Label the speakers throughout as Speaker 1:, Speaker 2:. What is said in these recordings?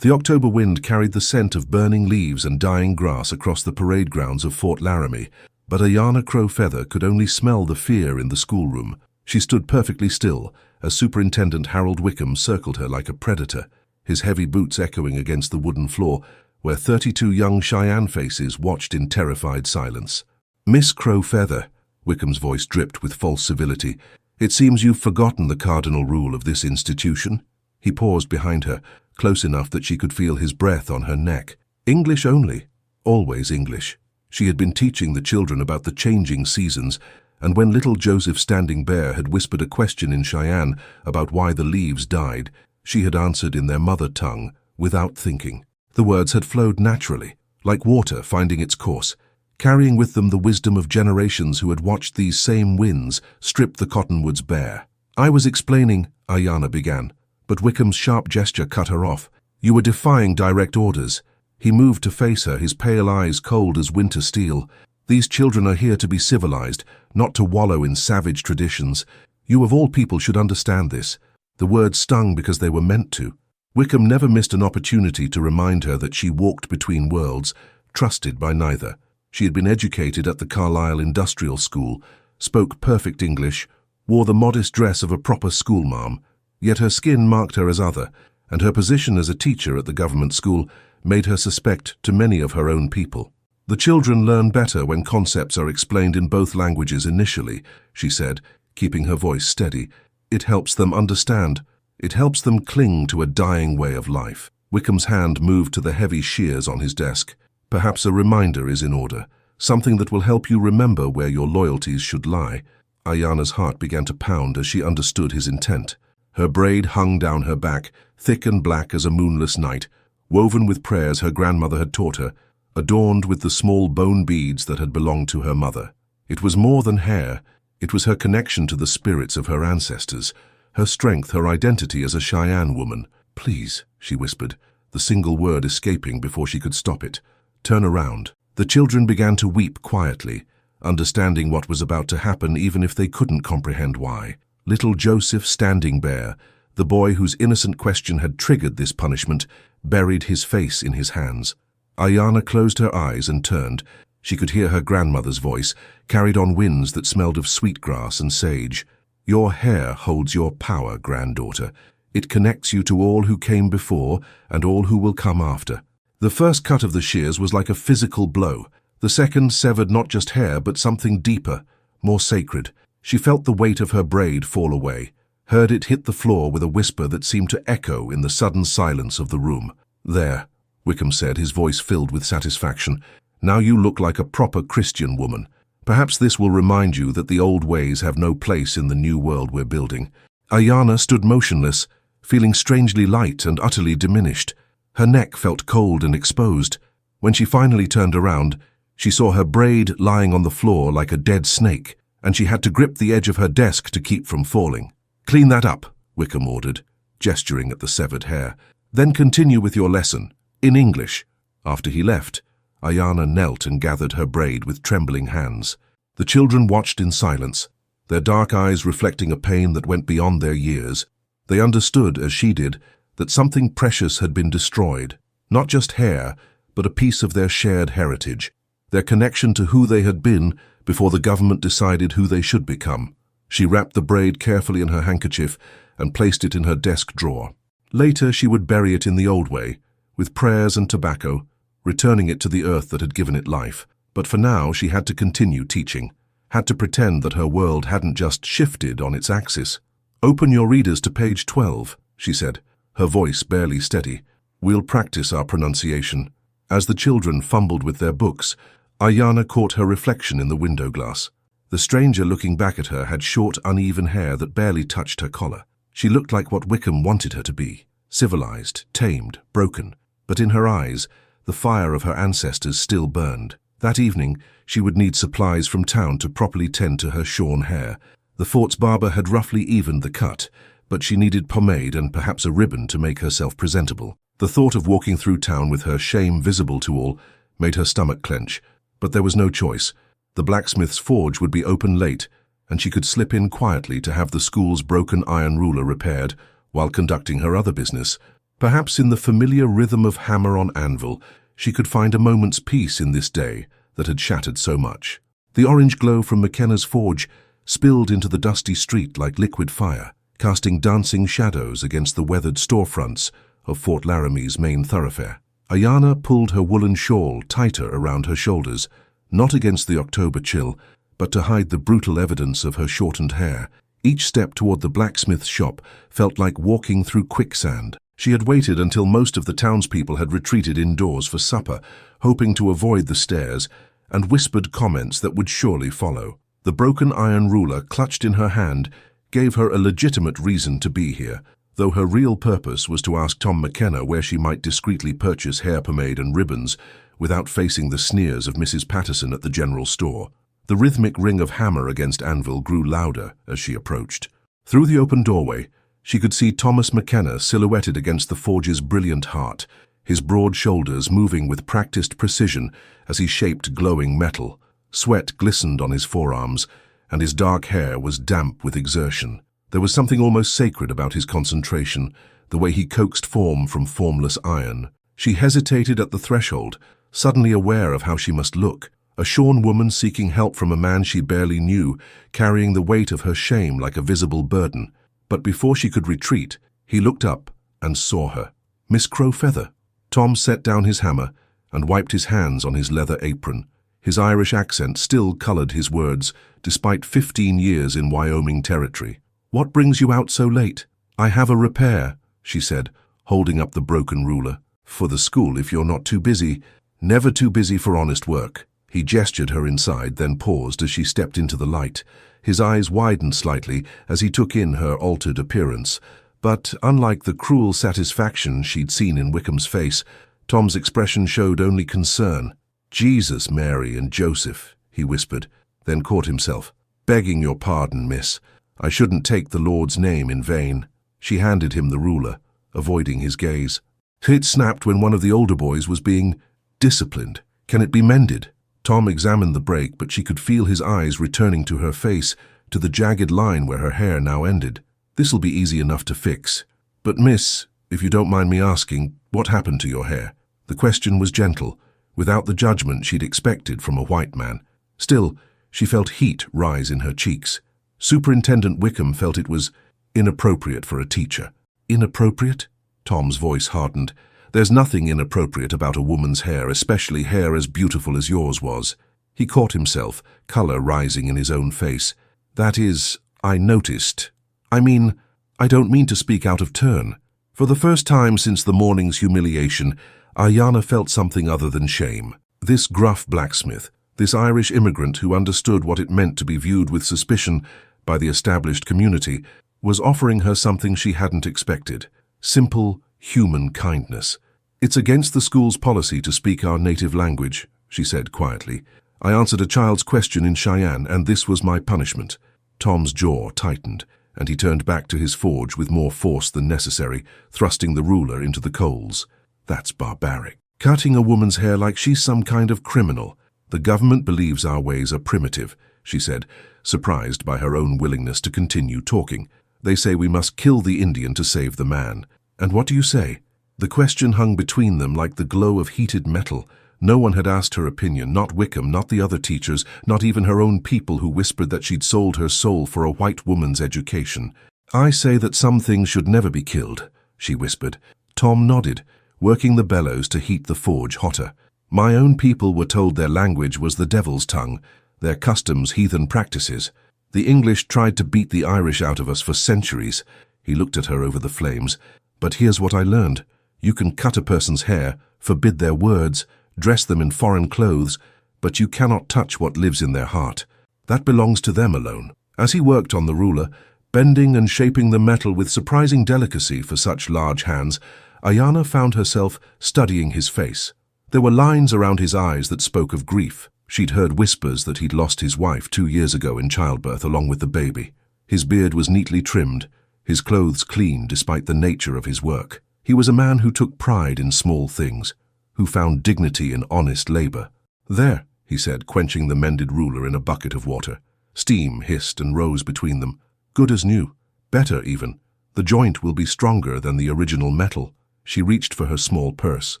Speaker 1: The October wind carried the scent of burning leaves and dying grass across the parade grounds of Fort Laramie, but Aiyana Crow Feather could only smell the fear in the schoolroom. She stood perfectly still as Superintendent Harold Wickham circled her like a predator, his heavy boots echoing against the wooden floor, where 32 young Cheyenne faces watched in terrified silence. "Miss Crow Feather," Wickham's voice dripped with false civility, "it seems you've forgotten the cardinal rule of this institution." He paused behind her, close enough that she could feel his breath on her neck. English only. Always English. She had been teaching the children about the changing seasons, and when little Joseph Standing Bear had whispered a question in Cheyenne about why the leaves died, she had answered in their mother tongue, without thinking. The words had flowed naturally, like water finding its course, carrying with them the wisdom of generations who had watched these same winds strip the cottonwoods bare. "I was explaining," Aiyana began, but Wickham's sharp gesture cut her off. "You were defying direct orders." He moved to face her, his pale eyes cold as winter steel. "These children are here to be civilized, not to wallow in savage traditions. You of all people should understand this." The words stung because they were meant to. Wickham never missed an opportunity to remind her that she walked between worlds, trusted by neither. She had been educated at the Carlisle Industrial School, spoke perfect English, wore the modest dress of a proper schoolmarm, yet her skin marked her as other, and her position as a teacher at the government school made her suspect to many of her own people. "The children learn better when concepts are explained in both languages initially," she said, keeping her voice steady. "It helps them understand. It helps them cling to a dying way of life." Wickham's hand moved to the heavy shears on his desk. "Perhaps a reminder is in order, something that will help you remember where your loyalties should lie." Aiyana's heart began to pound as she understood his intent. Her braid hung down her back, thick and black as a moonless night, woven with prayers her grandmother had taught her, adorned with the small bone beads that had belonged to her mother. It was more than hair. It was her connection to the spirits of her ancestors, her strength, her identity as a Cheyenne woman. "Please," she whispered, the single word escaping before she could stop it. "Turn around." The children began to weep quietly, understanding what was about to happen even if they couldn't comprehend why. Little Joseph Standing Bear, the boy whose innocent question had triggered this punishment, buried his face in his hands. Aiyana closed her eyes and turned. She could hear her grandmother's voice, carried on winds that smelled of sweetgrass and sage. "Your hair holds your power, granddaughter. It connects you to all who came before and all who will come after." The first cut of the shears was like a physical blow. The second severed not just hair, but something deeper, more sacred. She felt the weight of her braid fall away, heard it hit the floor with a whisper that seemed to echo in the sudden silence of the room. "There," Wickham said, his voice filled with satisfaction. "Now you look like a proper Christian woman. Perhaps this will remind you that the old ways have no place in the new world we're building." Aiyana stood motionless, feeling strangely light and utterly diminished. Her neck felt cold and exposed. When she finally turned around, she saw her braid lying on the floor like a dead snake, and she had to grip the edge of her desk to keep from falling. "Clean that up," Wickham ordered, gesturing at the severed hair. "Then continue with your lesson, in English." After he left, Aiyana knelt and gathered her braid with trembling hands. The children watched in silence, their dark eyes reflecting a pain that went beyond their years. They understood, as she did, that something precious had been destroyed, not just hair, but a piece of their shared heritage, their connection to who they had been before the government decided who they should become. She wrapped the braid carefully in her handkerchief and placed it in her desk drawer. Later she would bury it in the old way, with prayers and tobacco, returning it to the earth that had given it life. But for now she had to continue teaching, had to pretend that her world hadn't just shifted on its axis. "Open your readers to page 12, she said, her voice barely steady. "We'll practice our pronunciation." As the children fumbled with their books, Aiyana caught her reflection in the window glass. The stranger looking back at her had short, uneven hair that barely touched her collar. She looked like what Wickham wanted her to be, civilized, tamed, broken. But in her eyes, the fire of her ancestors still burned. That evening, she would need supplies from town to properly tend to her shorn hair. The fort's barber had roughly evened the cut, but she needed pomade and perhaps a ribbon to make herself presentable. The thought of walking through town with her shame visible to all made her stomach clench, but there was no choice. The blacksmith's forge would be open late, and she could slip in quietly to have the school's broken iron ruler repaired while conducting her other business, Perhaps in the familiar rhythm of hammer on anvil, she could find a moment's peace in this day that had shattered so much. The orange glow from McKenna's forge spilled into the dusty street like liquid fire, casting dancing shadows against the weathered storefronts of Fort Laramie's main thoroughfare. Aiyana pulled her woolen shawl tighter around her shoulders, not against the October chill, but to hide the brutal evidence of her shortened hair. Each step toward the blacksmith's shop felt like walking through quicksand. She had waited until most of the townspeople had retreated indoors for supper, hoping to avoid the stares and whispered comments that would surely follow. The broken iron ruler clutched in her hand gave her a legitimate reason to be here, though her real purpose was to ask Tom McKenna where she might discreetly purchase hair pomade and ribbons without facing the sneers of Mrs. Patterson at the general store. The rhythmic ring of hammer against anvil grew louder as she approached. Through the open doorway, she could see Thomas McKenna silhouetted against the forge's brilliant heart, his broad shoulders moving with practiced precision as he shaped glowing metal. Sweat glistened on his forearms, and his dark hair was damp with exertion. There was something almost sacred about his concentration, the way he coaxed form from formless iron. She hesitated at the threshold, suddenly aware of how she must look. A shorn woman seeking help from a man she barely knew, carrying the weight of her shame like a visible burden. But before she could retreat, he looked up and saw her. Miss Crow Feather. Tom set down his hammer and wiped his hands on his leather apron. His Irish accent still colored his words, despite 15 years in Wyoming Territory. "What brings you out so late?" "I have a repair," she said, holding up the broken ruler. "For the school, if you're not too busy." "Never too busy for honest work." He gestured her inside, then paused as she stepped into the light. His eyes widened slightly as he took in her altered appearance. But, unlike the cruel satisfaction she'd seen in Wickham's face, Tom's expression showed only concern. "Jesus, Mary, and Joseph," he whispered, then caught himself. "Begging your pardon, miss. I shouldn't take the Lord's name in vain." She handed him the ruler, avoiding his gaze. It snapped when one of the older boys was being disciplined. "Can it be mended?" Tom examined the break, but she could feel his eyes returning to her face, to the jagged line where her hair now ended. "This'll be easy enough to fix. But miss, if you don't mind me asking, what happened to your hair?" The question was gentle, without the judgment she'd expected from a white man. Still, she felt heat rise in her cheeks. Superintendent Wickham felt it was inappropriate for a teacher. "Inappropriate?" Tom's voice hardened. "There's nothing inappropriate about a woman's hair, especially hair as beautiful as yours was." He caught himself, color rising in his own face. "That is, I noticed. I mean, I don't mean to speak out of turn." For the first time since the morning's humiliation, Aiyana felt something other than shame. This gruff blacksmith, this Irish immigrant who understood what it meant to be viewed with suspicion by the established community, was offering her something she hadn't expected. Simple, human kindness. "It's against the school's policy to speak our native language," she said quietly. "I answered a child's question in Cheyenne, and this was my punishment." Tom's jaw tightened, and he turned back to his forge with more force than necessary, thrusting the ruler into the coals. "That's barbaric. Cutting a woman's hair like she's some kind of criminal. The government believes our ways are primitive," she said, surprised by her own willingness to continue talking. "They say we must kill the Indian to save the man. And what do you say?" The question hung between them like the glow of heated metal. No one had asked her opinion, not Wickham, not the other teachers, not even her own people who whispered that she'd sold her soul for a white woman's education. "I say that some things should never be killed," she whispered. Tom nodded, working the bellows to heat the forge hotter. "My own people were told their language was the devil's tongue, their customs heathen practices. The English tried to beat the Irish out of us for centuries." He looked at her over the flames. "But here's what I learned. You can cut a person's hair, forbid their words, dress them in foreign clothes, but you cannot touch what lives in their heart. That belongs to them alone." As he worked on the ruler, bending and shaping the metal with surprising delicacy for such large hands, Aiyana found herself studying his face. There were lines around his eyes that spoke of grief. She'd heard whispers that he'd lost his wife 2 years ago in childbirth along with the baby. His beard was neatly trimmed, his clothes clean despite the nature of his work. He was a man who took pride in small things, who found dignity in honest labor. "There," he said, quenching the mended ruler in a bucket of water. Steam hissed and rose between them. "Good as new. Better, even. The joint will be stronger than the original metal." She reached for her small purse,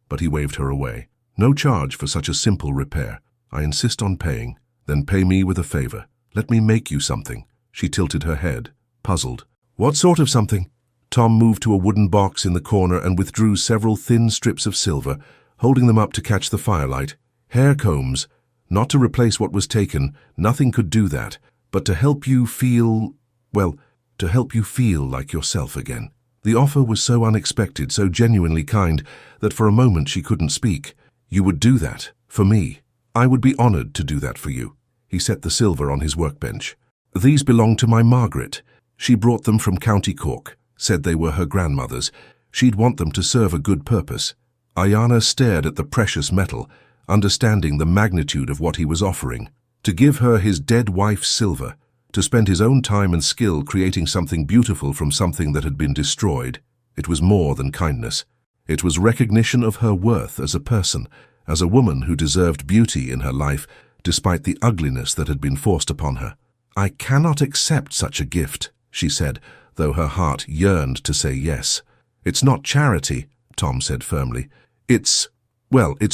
Speaker 1: but he waved her away. "No charge for such a simple repair. I insist on paying. Then pay me with a favor. Let me make you something." She tilted her head, puzzled. "What sort of something?" Tom moved to a wooden box in the corner and withdrew several thin strips of silver, holding them up to catch the firelight. "Hair combs. Not to replace what was taken, nothing could do that, but to help you feel, well, to help you feel like yourself again." The offer was so unexpected, so genuinely kind, that for a moment she couldn't speak. "You would do that, for me?" "I would be honored to do that for you." He set the silver on his workbench. "These belong to my Margaret. She brought them from County Cork, said they were her grandmother's. She'd want them to serve a good purpose." Aiyana stared at the precious metal, understanding the magnitude of what he was offering. To give her his dead wife's silver, to spend his own time and skill creating something beautiful from something that had been destroyed, it was more than kindness. It was recognition of her worth as a person, as a woman who deserved beauty in her life, despite the ugliness that had been forced upon her. "I cannot accept such a gift," she said, though her heart yearned to say yes. "It's not charity," Tom said firmly. It's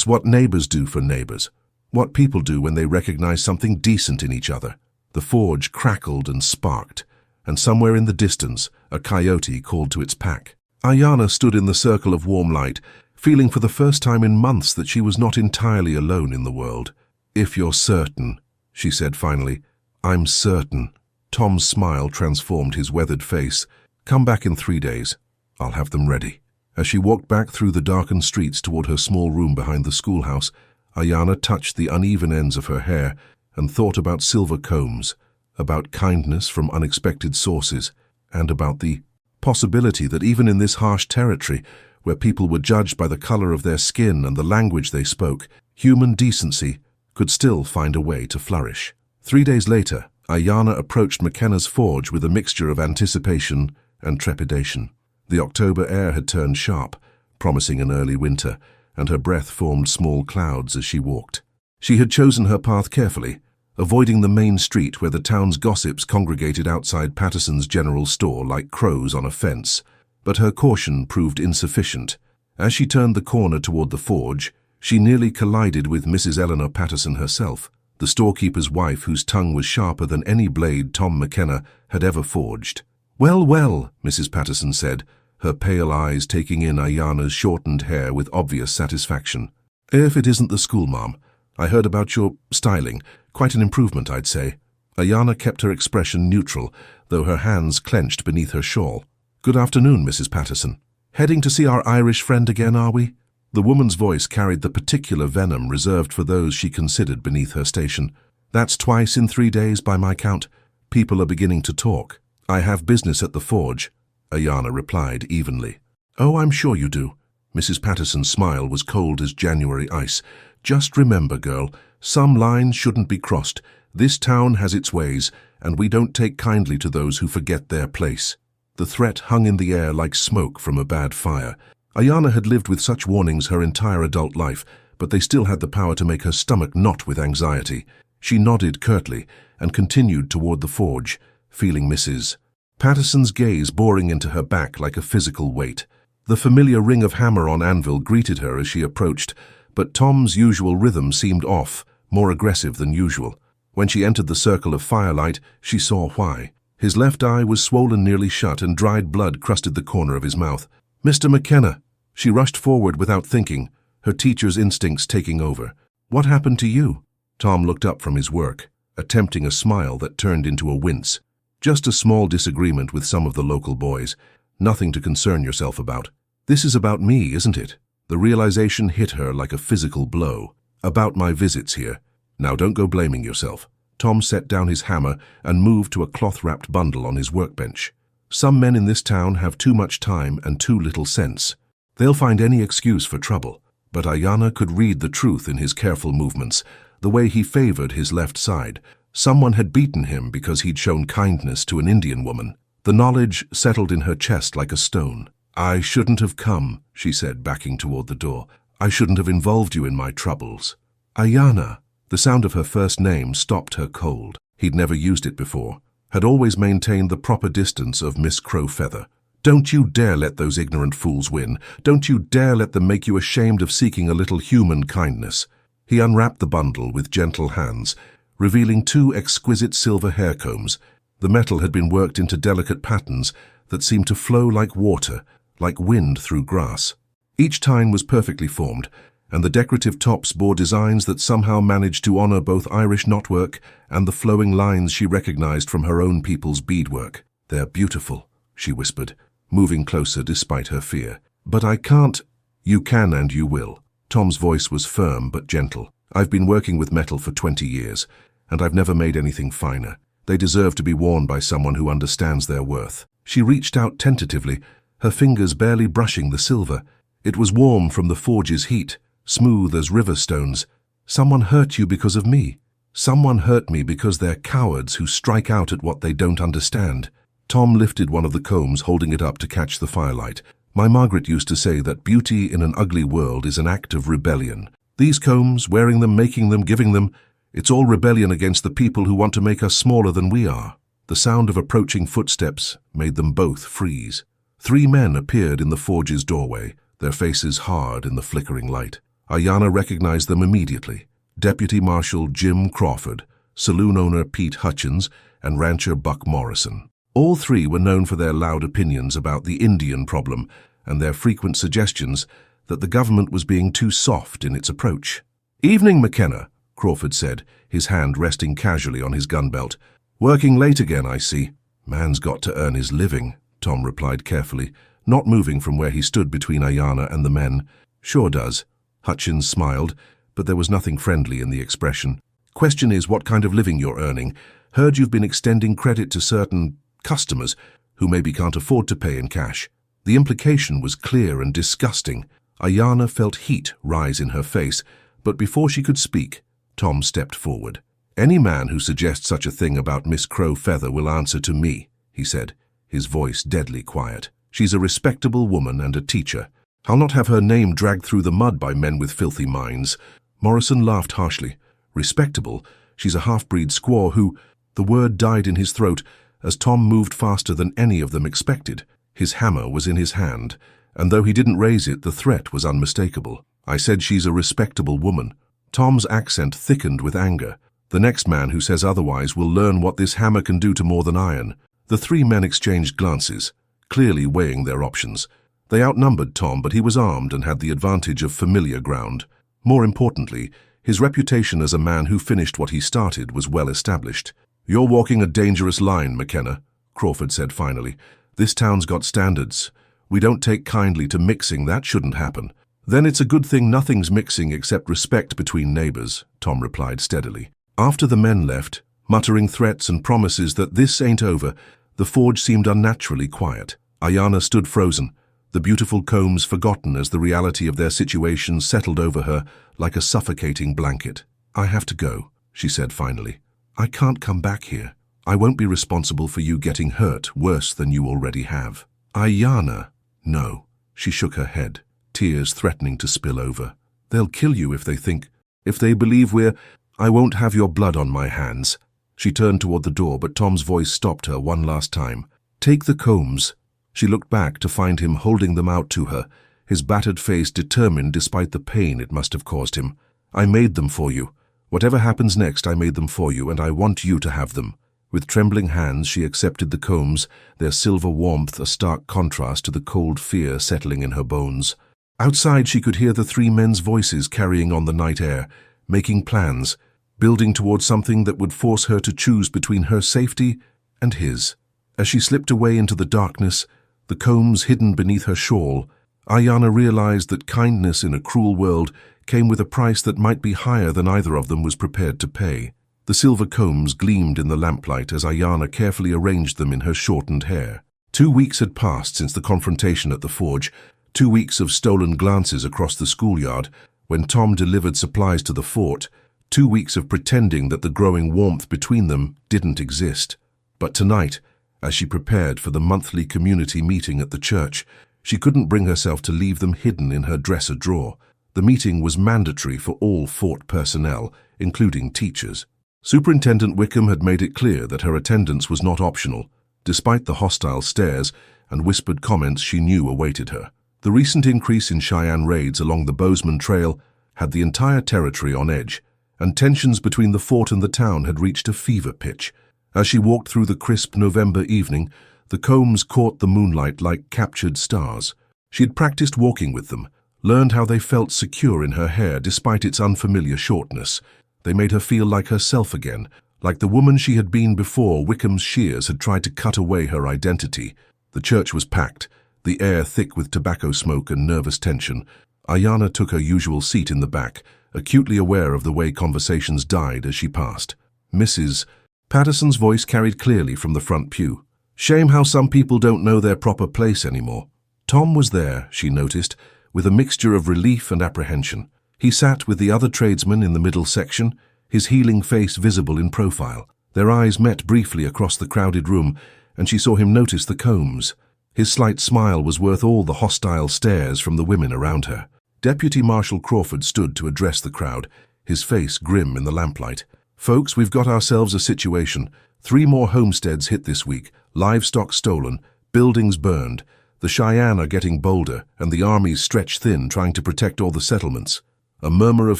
Speaker 1: what neighbors do for neighbors. What people do when they recognize something decent in each other." The forge crackled and sparked, and somewhere in the distance, a coyote called to its pack. Aiyana stood in the circle of warm light, feeling for the first time in months that she was not entirely alone in the world. "If you're certain," she said finally. "I'm certain." Tom's smile transformed his weathered face. "Come back in 3 days. I'll have them ready." As she walked back through the darkened streets toward her small room behind the schoolhouse, Aiyana touched the uneven ends of her hair and thought about silver combs, about kindness from unexpected sources, and about the possibility that even in this harsh territory, where people were judged by the color of their skin and the language they spoke, human decency could still find a way to flourish. 3 days later, Aiyana approached McKenna's forge with a mixture of anticipation and trepidation. The October air had turned sharp, promising an early winter, and her breath formed small clouds as she walked. She had chosen her path carefully, avoiding the main street where the town's gossips congregated outside Patterson's general store like crows on a fence, but her caution proved insufficient. As she turned the corner toward the forge, she nearly collided with Mrs. Eleanor Patterson herself, the storekeeper's wife whose tongue was sharper than any blade Tom McKenna had ever forged. "Well, well," Mrs. Patterson said, her pale eyes taking in Aiyana's shortened hair with obvious satisfaction. "If it isn't the school, Mom. I heard about your styling. Quite an improvement, I'd say." Aiyana kept her expression neutral, though her hands clenched beneath her shawl. "Good afternoon, Mrs. Patterson. Heading to see our Irish friend again, are we?" The woman's voice carried the particular venom reserved for those she considered beneath her station. "That's twice in 3 days by my count. People are beginning to talk." "I have business at the forge," Aiyana replied evenly. "Oh, I'm sure you do." Mrs. Patterson's smile was cold as January ice. "Just remember, girl, some lines shouldn't be crossed. This town has its ways, and we don't take kindly to those who forget their place." The threat hung in the air like smoke from a bad fire. Aiyana had lived with such warnings her entire adult life, but they still had the power to make her stomach knot with anxiety. She nodded curtly and continued toward the forge, feeling Mrs. Patterson's gaze boring into her back like a physical weight. The familiar ring of hammer on anvil greeted her as she approached, but Tom's usual rhythm seemed off, more aggressive than usual. When she entered the circle of firelight, she saw why. His left eye was swollen nearly shut and dried blood crusted the corner of his mouth. "Mr. McKenna!" She rushed forward without thinking, her teacher's instincts taking over. "What happened to you?" Tom looked up from his work, attempting a smile that turned into a wince. "Just a small disagreement with some of the local boys. Nothing to concern yourself about." "This is about me, isn't it?" The realization hit her like a physical blow. "About my visits here. Now don't go blaming yourself." Tom set down his hammer and moved to a cloth-wrapped bundle on his workbench. "Some men in this town have too much time and too little sense. They'll find any excuse for trouble." But Aiyana could read the truth in his careful movements, the way he favored his left side. Someone had beaten him because he'd shown kindness to an Indian woman. The knowledge settled in her chest like a stone. "I shouldn't have come," she said, backing toward the door. "I shouldn't have involved you in my troubles." "Aiyana." The sound of her first name stopped her cold. He'd never used it before, had always maintained the proper distance of Miss Crow Feather. Don't you dare let those ignorant fools win. Don't you dare let them make you ashamed of seeking a little human kindness. He unwrapped the bundle with gentle hands, revealing 2 exquisite silver hair combs. The metal had been worked into delicate patterns that seemed to flow like water, like wind through grass. Each tine was perfectly formed, and the decorative tops bore designs that somehow managed to honor both Irish knotwork and the flowing lines she recognized from her own people's beadwork. "They're beautiful," she whispered, moving closer despite her fear. "But I can't." "You can and you will." Tom's voice was firm but gentle. "I've been working with metal for 20 years, and I've never made anything finer. They deserve to be worn by someone who understands their worth." She reached out tentatively, her fingers barely brushing the silver. It was warm from the forge's heat, smooth as river stones. "Someone hurt you because of me. Someone hurt me because they're cowards who strike out at what they don't understand." Tom lifted one of the combs, holding it up to catch the firelight. "My Margaret used to say that beauty in an ugly world is an act of rebellion. These combs, wearing them, making them, giving them, it's all rebellion against the people who want to make us smaller than we are." The sound of approaching footsteps made them both freeze. 3 men appeared in the forge's doorway, their faces hard in the flickering light. Aiyana recognized them immediately. Deputy Marshal Jim Crawford, saloon owner Pete Hutchins, and rancher Buck Morrison. All 3 were known for their loud opinions about the Indian problem and their frequent suggestions that the government was being too soft in its approach. "Evening, McKenna," Crawford said, his hand resting casually on his gun belt. "Working late again, I see." "Man's got to earn his living," Tom replied carefully, not moving from where he stood between Aiyana and the men. "Sure does." Hutchins smiled, but there was nothing friendly in the expression. "Question is what kind of living you're earning. Heard you've been extending credit to certain customers who maybe can't afford to pay in cash." The implication was clear and disgusting. Aiyana felt heat rise in her face, but before she could speak, Tom stepped forward. "Any man who suggests such a thing about Miss Crow Feather will answer to me," he said, his voice deadly quiet. "She's a respectable woman and a teacher. I'll not have her name dragged through the mud by men with filthy minds." Morrison laughed harshly. "Respectable? She's a half-breed squaw who—" The word died in his throat as Tom moved faster than any of them expected. His hammer was in his hand, and though he didn't raise it, the threat was unmistakable. "I said she's a respectable woman." Tom's accent thickened with anger. "The next man who says otherwise will learn what this hammer can do to more than iron." The 3 men exchanged glances, clearly weighing their options. They outnumbered Tom, but he was armed and had the advantage of familiar ground. More importantly, his reputation as a man who finished what he started was well established. "You're walking a dangerous line, McKenna," Crawford said finally. "This town's got standards. We don't take kindly to mixing. That shouldn't happen." "Then it's a good thing nothing's mixing except respect between neighbors," Tom replied steadily. After the men left, muttering threats and promises that this ain't over, the forge seemed unnaturally quiet. Aiyana stood frozen, the beautiful combs forgotten as the reality of their situation settled over her like a suffocating blanket. "I have to go," she said finally. "I can't come back here. I won't be responsible for you getting hurt worse than you already have." "Aiyana." "No." She shook her head, tears threatening to spill over. "They'll kill you if they believe we're— I won't have your blood on my hands." She turned toward the door, but Tom's voice stopped her one last time. "Take the combs." She looked back to find him holding them out to her, his battered face determined despite the pain it must have caused him. "I made them for you. Whatever happens next, I made them for you, and I want you to have them." With trembling hands, she accepted the combs, their silver warmth a stark contrast to the cold fear settling in her bones. Outside, she could hear the 3 men's voices carrying on the night air, making plans, building towards something that would force her to choose between her safety and his. As she slipped away into the darkness, the combs hidden beneath her shawl, Aiyana realized that kindness in a cruel world came with a price that might be higher than either of them was prepared to pay. The silver combs gleamed in the lamplight as Aiyana carefully arranged them in her shortened hair. 2 weeks had passed since the confrontation at the forge, 2 weeks of stolen glances across the schoolyard when Tom delivered supplies to the fort, 2 weeks of pretending that the growing warmth between them didn't exist. But tonight, as she prepared for the monthly community meeting at the church, she couldn't bring herself to leave them hidden in her dresser drawer. The meeting was mandatory for all fort personnel, including teachers. Superintendent Wickham had made it clear that her attendance was not optional. Despite the hostile stares, and whispered comments she knew awaited her. The recent increase in Cheyenne raids along the Bozeman Trail had the entire territory on edge, and tensions between the fort and the town had reached a fever pitch. As she walked through the crisp November evening, the combs caught the moonlight like captured stars. She had practiced walking with them, learned how they felt secure in her hair despite its unfamiliar shortness. They made her feel like herself again, like the woman she had been before Wickham's shears had tried to cut away her identity. The church was packed, the air thick with tobacco smoke and nervous tension. Aiyana took her usual seat in the back, acutely aware of the way conversations died as she passed. Mrs. Patterson's voice carried clearly from the front pew. Shame how some people don't know their proper place anymore. Tom was there, she noticed, with a mixture of relief and apprehension. He sat with the other tradesmen in the middle section, his healing face visible in profile. Their eyes met briefly across the crowded room, and she saw him notice the combs. His slight smile was worth all the hostile stares from the women around her. Deputy Marshal Crawford stood to address the crowd, his face grim in the lamplight. Folks, we've got ourselves a situation. 3 more homesteads hit this week, livestock stolen, buildings burned. The Cheyenne are getting bolder, and the armies stretched thin trying to protect all the settlements. A murmur of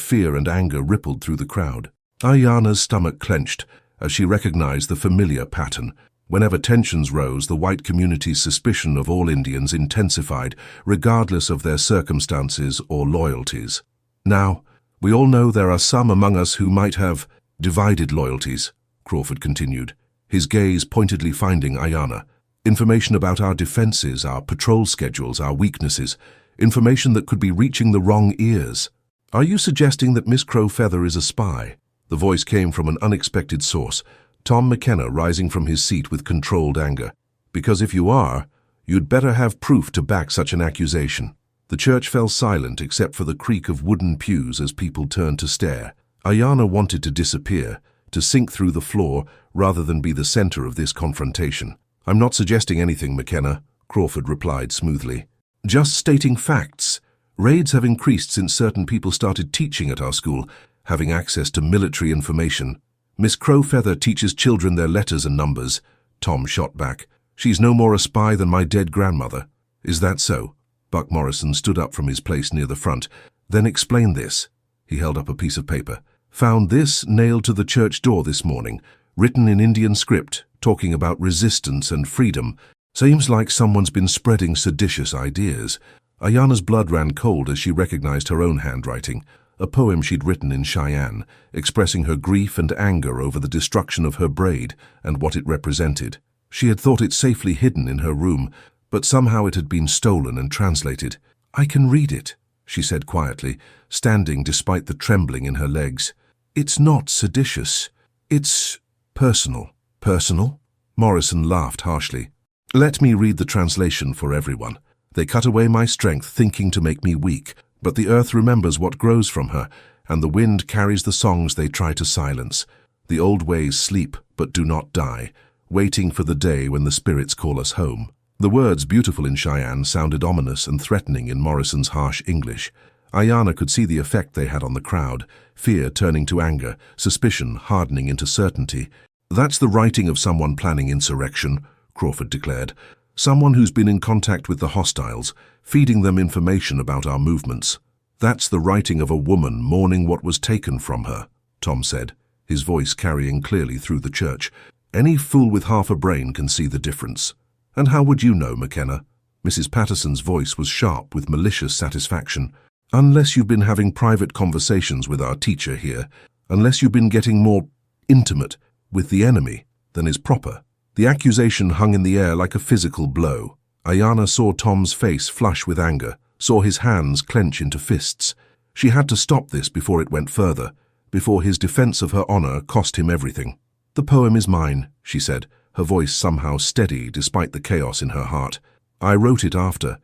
Speaker 1: fear and anger rippled through the crowd. Aiyana's stomach clenched as she recognized the familiar pattern. Whenever tensions rose, the white community's suspicion of all Indians intensified, regardless of their circumstances or loyalties. Now, we all know there are some among us who might have divided loyalties, Crawford continued, his gaze pointedly finding Aiyana. Information about our defenses, our patrol schedules, our weaknesses, information that could be reaching the wrong ears. Are you suggesting that Miss Crow Feather is a spy? The voice came from an unexpected source, Tom McKenna rising from his seat with controlled anger. Because if you are, you'd better have proof to back such an accusation. The church fell silent except for the creak of wooden pews as people turned to stare. Aiyana wanted to disappear, to sink through the floor rather than be the center of this confrontation. I'm not suggesting anything, McKenna, Crawford replied smoothly. Just stating facts. Raids have increased since certain people started teaching at our school, having access to military information. Miss Crow Feather teaches children their letters and numbers, Tom shot back. She's no more a spy than my dead grandmother. Is that so? Buck Morrison stood up from his place near the front. Then explain this. He held up a piece of paper. Found this nailed to the church door this morning, written in Indian script, talking about resistance and freedom. Seems like someone's been spreading seditious ideas. Aiyana's blood ran cold as she recognized her own handwriting, a poem she'd written in Cheyenne, expressing her grief and anger over the destruction of her braid and what it represented. She had thought it safely hidden in her room, but somehow it had been stolen and translated. I can read it, she said quietly, standing despite the trembling in her legs. It's not seditious. It's personal. Personal? Morrison laughed harshly. Let me read the translation for everyone. They cut away my strength, thinking to make me weak, but the earth remembers what grows from her, and the wind carries the songs they try to silence. The old ways sleep, but do not die, waiting for the day when the spirits call us home. The words, beautiful in Cheyenne, sounded ominous and threatening in Morrison's harsh English. Aiyana could see the effect they had on the crowd, fear turning to anger, suspicion hardening into certainty. That's the writing of someone planning insurrection, Crawford declared. Someone who's been in contact with the hostiles, feeding them information about our movements. That's the writing of a woman mourning what was taken from her, Tom said, his voice carrying clearly through the church. Any fool with half a brain can see the difference. And how would you know, McKenna? Mrs. Patterson's voice was sharp with malicious satisfaction. Unless you've been having private conversations with our teacher here, unless you've been getting more intimate with the enemy than is proper. The accusation hung in the air like a physical blow. Aiyana saw Tom's face flush with anger, saw his hands clench into fists. She had to stop this before it went further, before his defense of her honor cost him everything. The poem is mine, she said, her voice somehow steady despite the chaos in her heart. I wrote it after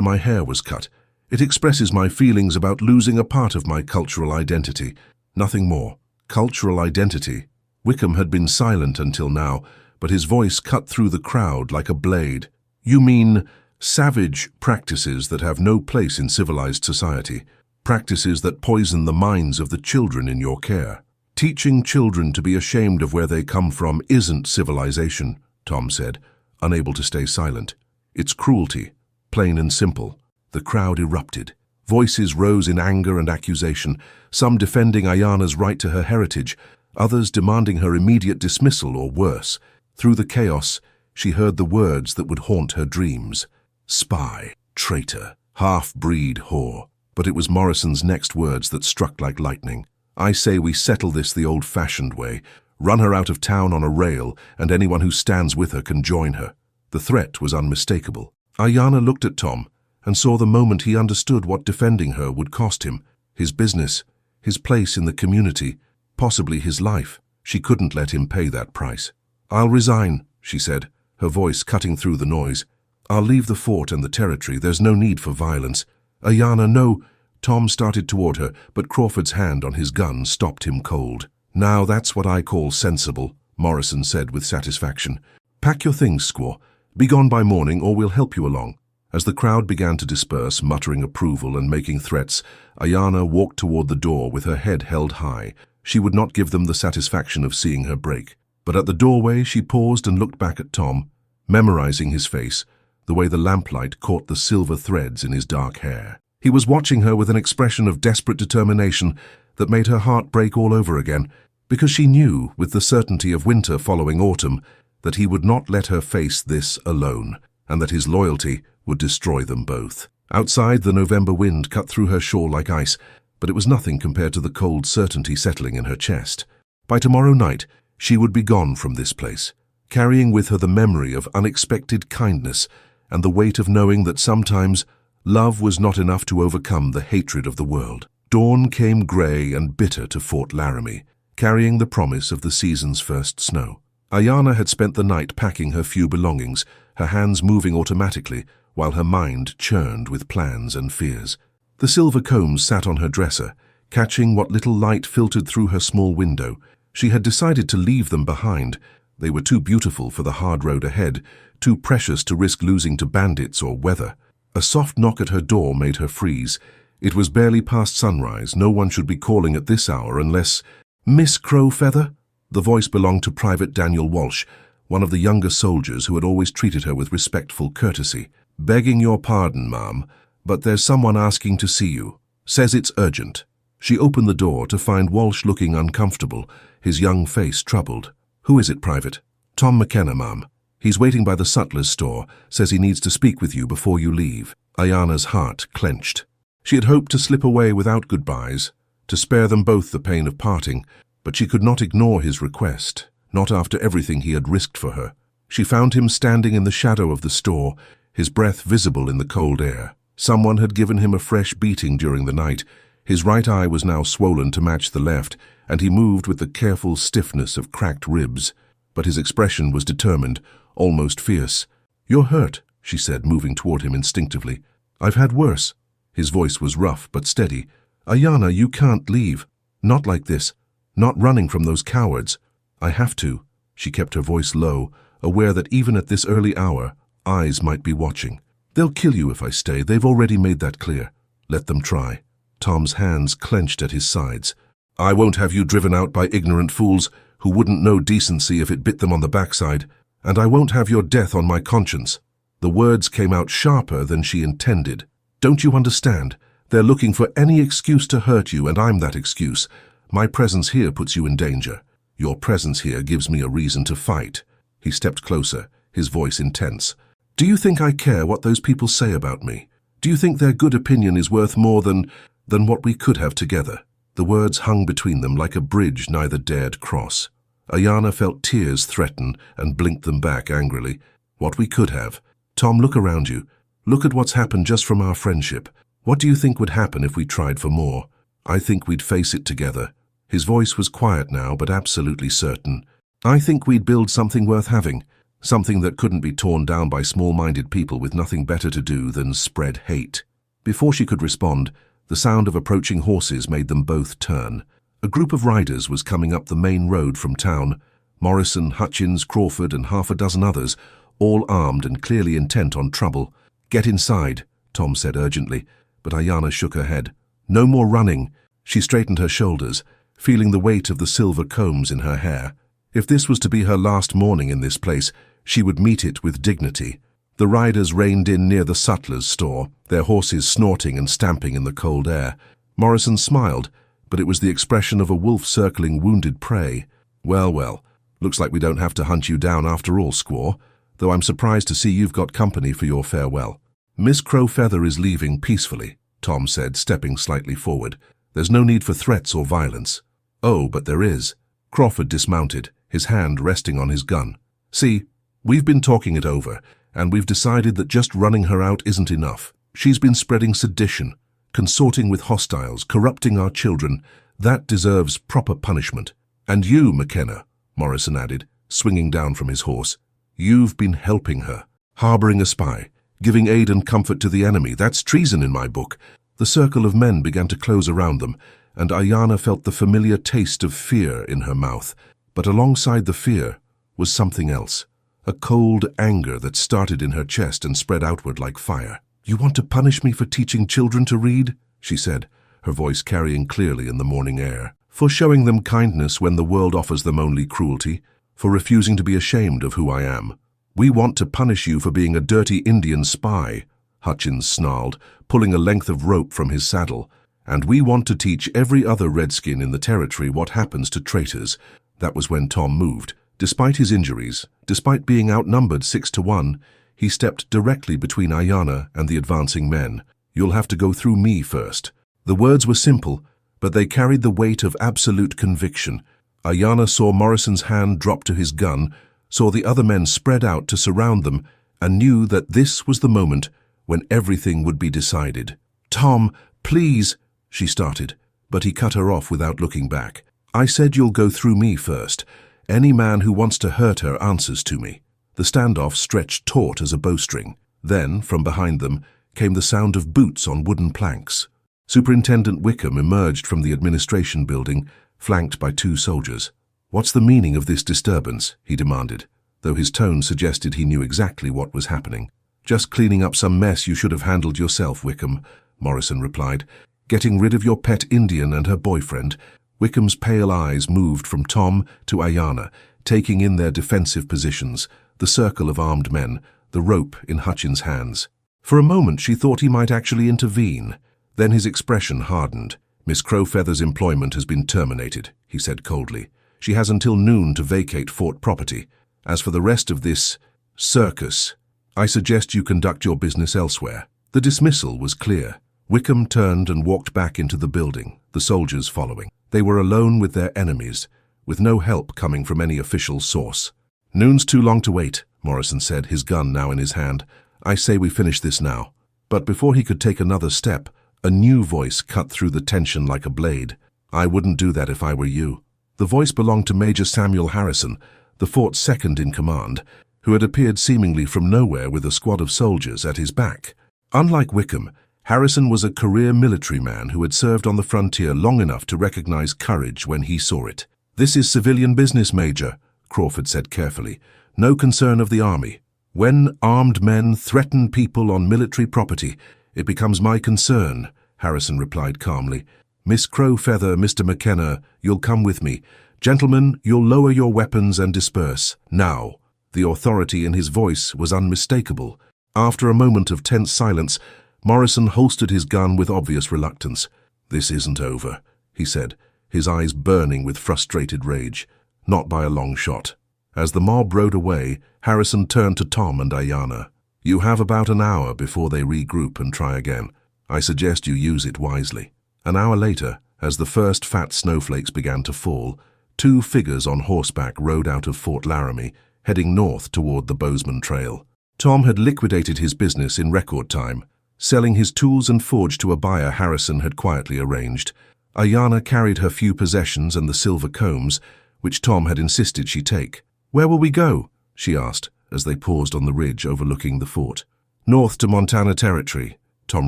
Speaker 1: my hair was cut. It expresses my feelings about losing a part of my cultural identity. Nothing more. Cultural identity. Wickham had been silent until now, but his voice cut through the crowd like a blade. You mean savage practices that have no place in civilized society, practices that poison the minds of the children in your care. Teaching children to be ashamed of where they come from isn't civilization, Tom said, unable to stay silent. It's cruelty, plain and simple. The crowd erupted. Voices rose in anger and accusation, some defending Aiyana's right to her heritage, others demanding her immediate dismissal or worse. Through the chaos, she heard the words that would haunt her dreams. Spy, traitor, half-breed whore. But it was Morrison's next words that struck like lightning. I say we settle this the old-fashioned way. Run her out of town on a rail, and anyone who stands with her can join her. The threat was unmistakable. Aiyana looked at Tom and saw the moment he understood what defending her would cost him. His business, his place in the community, possibly his life. She couldn't let him pay that price. I'll resign, she said, her voice cutting through the noise. I'll leave the fort and the territory. There's no need for violence. Aiyana, no. Tom started toward her, but Crawford's hand on his gun stopped him cold. Now that's what I call sensible, Morrison said with satisfaction. Pack your things, squaw. Be gone by morning or we'll help you along. As the crowd began to disperse, muttering approval and making threats, Aiyana walked toward the door with her head held high. She would not give them the satisfaction of seeing her break. But at the doorway she paused and looked back at Tom, memorizing his face, the way the lamplight caught the silver threads in his dark hair. He was watching her with an expression of desperate determination that made her heart break all over again, because she knew, with the certainty of winter following autumn, that he would not let her face this alone, and that his loyalty would destroy them both. Outside, the November wind cut through her shawl like ice, but it was nothing compared to the cold certainty settling in her chest. By tomorrow night, she would be gone from this place, carrying with her the memory of unexpected kindness and the weight of knowing that sometimes love was not enough to overcome the hatred of the world. Dawn came grey and bitter to Fort Laramie, carrying the promise of the season's first snow. Aiyana had spent the night packing her few belongings, her hands moving automatically, while her mind churned with plans and fears. The silver combs sat on her dresser, catching what little light filtered through her small window. She had decided to leave them behind. They were too beautiful for the hard road ahead, too precious to risk losing to bandits or weather. A soft knock at her door made her freeze. It was barely past sunrise. No one should be calling at this hour unless— Miss Crow Feather? The voice belonged to Private Daniel Walsh, one of the younger soldiers who had always treated her with respectful courtesy. Begging your pardon, ma'am, but there's someone asking to see you. Says it's urgent. She opened the door to find Walsh looking uncomfortable, his young face troubled. Who is it, Private? Tom McKenna, ma'am. He's waiting by the sutler's store, says he needs to speak with you before you leave. Aiyana's heart clenched. She had hoped to slip away without goodbyes, to spare them both the pain of parting, but she could not ignore his request, not after everything he had risked for her. She found him standing in the shadow of the store, his breath visible in the cold air. Someone had given him a fresh beating during the night. His right eye was now swollen to match the left, and he moved with the careful stiffness of cracked ribs. But his expression was determined, almost fierce. You're hurt, she said, moving toward him instinctively. I've had worse. His voice was rough but steady. Aiyana, you can't leave. Not like this. Not running from those cowards. I have to. She kept her voice low, aware that even at this early hour, eyes might be watching. They'll kill you if I stay. They've already made that clear. Let them try. Tom's hands clenched at his sides. I won't have you driven out by ignorant fools who wouldn't know decency if it bit them on the backside. And I won't have your death on my conscience. The words came out sharper than she intended. Don't you understand? They're looking for any excuse to hurt you, and I'm that excuse. My presence here puts you in danger. Your presence here gives me a reason to fight. He stepped closer, his voice intense. Do you think I care what those people say about me? Do you think their good opinion is worth more than what we could have together? The words hung between them like a bridge neither dared cross. Aiyana felt tears threaten and blinked them back angrily. What we could have. Tom, look around you. Look at what's happened just from our friendship. What do you think would happen if we tried for more? I think we'd face it together. His voice was quiet now, but absolutely certain. I think we'd build something worth having, something that couldn't be torn down by small-minded people with nothing better to do than spread hate. Before she could respond, the sound of approaching horses made them both turn. A group of riders was coming up the main road from town. Morrison, Hutchins, Crawford, and half a dozen others, all armed and clearly intent on trouble. Get inside, Tom said urgently, but Aiyana shook her head. No more running. She straightened her shoulders, feeling the weight of the silver combs in her hair. If this was to be her last morning in this place, she would meet it with dignity. The riders reined in near the sutler's store, their horses snorting and stamping in the cold air. Morrison smiled, but it was the expression of a wolf circling wounded prey. Well, well, looks like we don't have to hunt you down after all, squaw, though I'm surprised to see you've got company for your farewell. Miss Crow Feather is leaving peacefully, Tom said, stepping slightly forward. There's no need for threats or violence. Oh, but there is. Crawford dismounted, his hand resting on his gun. See, we've been talking it over, and we've decided that just running her out isn't enough. She's been spreading sedition, consorting with hostiles, corrupting our children. That deserves proper punishment. And you, McKenna, Morrison added, swinging down from his horse, you've been helping her, harboring a spy, giving aid and comfort to the enemy. That's treason in my book. The circle of men began to close around them, and Aiyana felt the familiar taste of fear in her mouth. But alongside the fear was something else, a cold anger that started in her chest and spread outward like fire. You want to punish me for teaching children to read? She said, her voice carrying clearly in the morning air. For showing them kindness when the world offers them only cruelty, for refusing to be ashamed of who I am. We want to punish you for being a dirty Indian spy, Hutchins snarled, pulling a length of rope from his saddle. And we want to teach every other redskin in the territory what happens to traitors. That was when Tom moved. Despite his injuries, despite being outnumbered 6-1, he stepped directly between Aiyana and the advancing men. You'll have to go through me first. The words were simple, but they carried the weight of absolute conviction. Aiyana saw Morrison's hand drop to his gun, saw the other men spread out to surround them, and knew that this was the moment when everything would be decided. Tom, please, she started, but he cut her off without looking back. I said you'll go through me first. Any man who wants to hurt her answers to me. The standoff stretched taut as a bowstring. Then, from behind them, came the sound of boots on wooden planks. Superintendent Wickham emerged from the administration building, flanked by 2 soldiers. What's the meaning of this disturbance? He demanded, though his tone suggested he knew exactly what was happening. Just cleaning up some mess you should have handled yourself, Wickham, Morrison replied. Getting rid of your pet Indian and her boyfriend. Wickham's pale eyes moved from Tom to Aiyana, taking in their defensive positions, the circle of armed men, the rope in Hutchins' hands. For a moment she thought he might actually intervene. Then his expression hardened. Miss Crow Feather's employment has been terminated, he said coldly. She has until noon to vacate fort property. As for the rest of this circus, I suggest you conduct your business elsewhere. The dismissal was clear. Wickham turned and walked back into the building, the soldiers following. They were alone with their enemies, with no help coming from any official source. Noon's too long to wait, Morrison said, his gun now in his hand. I say we finish this now. But before he could take another step, a new voice cut through the tension like a blade. I wouldn't do that if I were you. The voice belonged to Major Samuel Harrison, the fort's second in command, who had appeared seemingly from nowhere with a squad of soldiers at his back. Unlike Wickham, Harrison was a career military man who had served on the frontier long enough to recognize courage when he saw it. This is civilian business, Major, Crawford said carefully. No concern of the army. When armed men threaten people on military property, it becomes my concern, Harrison replied calmly. Miss Crow Feather, Mr. McKenna, you'll come with me. Gentlemen, you'll lower your weapons and disperse. Now. The authority in his voice was unmistakable. After a moment of tense silence, Morrison holstered his gun with obvious reluctance. This isn't over, he said, his eyes burning with frustrated rage. Not by a long shot. As the mob rode away, Harrison turned to Tom and Aiyana. You have about an hour before they regroup and try again. I suggest you use it wisely. An hour later, as the first fat snowflakes began to fall, 2 figures on horseback rode out of Fort Laramie, heading north toward the Bozeman Trail. Tom had liquidated his business in record time, selling his tools and forge to a buyer Harrison had quietly arranged. Aiyana carried her few possessions and the silver combs, which Tom had insisted she take. Where will we go? She asked, as they paused on the ridge overlooking the fort. North to Montana Territory, Tom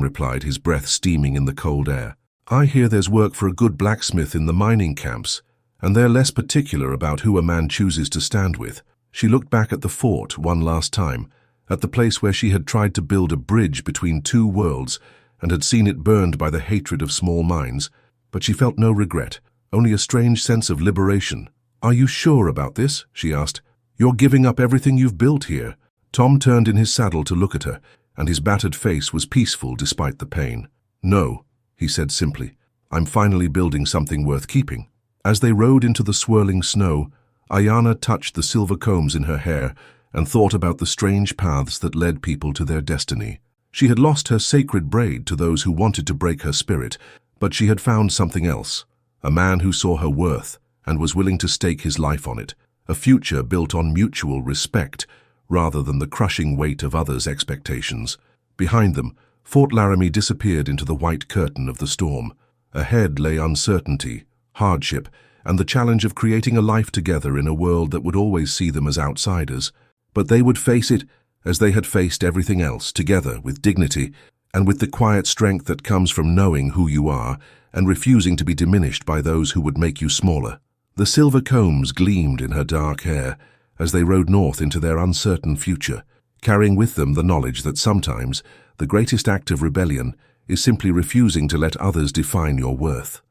Speaker 1: replied, his breath steaming in the cold air. I hear there's work for a good blacksmith in the mining camps, and they're less particular about who a man chooses to stand with. She looked back at the fort one last time, at the place where she had tried to build a bridge between 2 worlds and had seen it burned by the hatred of small minds, but she felt no regret, only a strange sense of liberation. Are you sure about this? She asked. You're giving up everything you've built here, Tom turned in his saddle to look at her, and his battered face was peaceful despite the pain. "No," he said simply. "I'm finally building something worth keeping." As they rode into the swirling snow, Aiyana touched the silver combs in her hair and thought about the strange paths that led people to their destiny. She had lost her sacred braid to those who wanted to break her spirit, but she had found something else, a man who saw her worth and was willing to stake his life on it, a future built on mutual respect rather than the crushing weight of others' expectations. Behind them, Fort Laramie disappeared into the white curtain of the storm. Ahead lay uncertainty, hardship, and the challenge of creating a life together in a world that would always see them as outsiders. But they would face it as they had faced everything else, together with dignity and with the quiet strength that comes from knowing who you are and refusing to be diminished by those who would make you smaller. The silver combs gleamed in her dark hair as they rode north into their uncertain future, carrying with them the knowledge that sometimes the greatest act of rebellion is simply refusing to let others define your worth.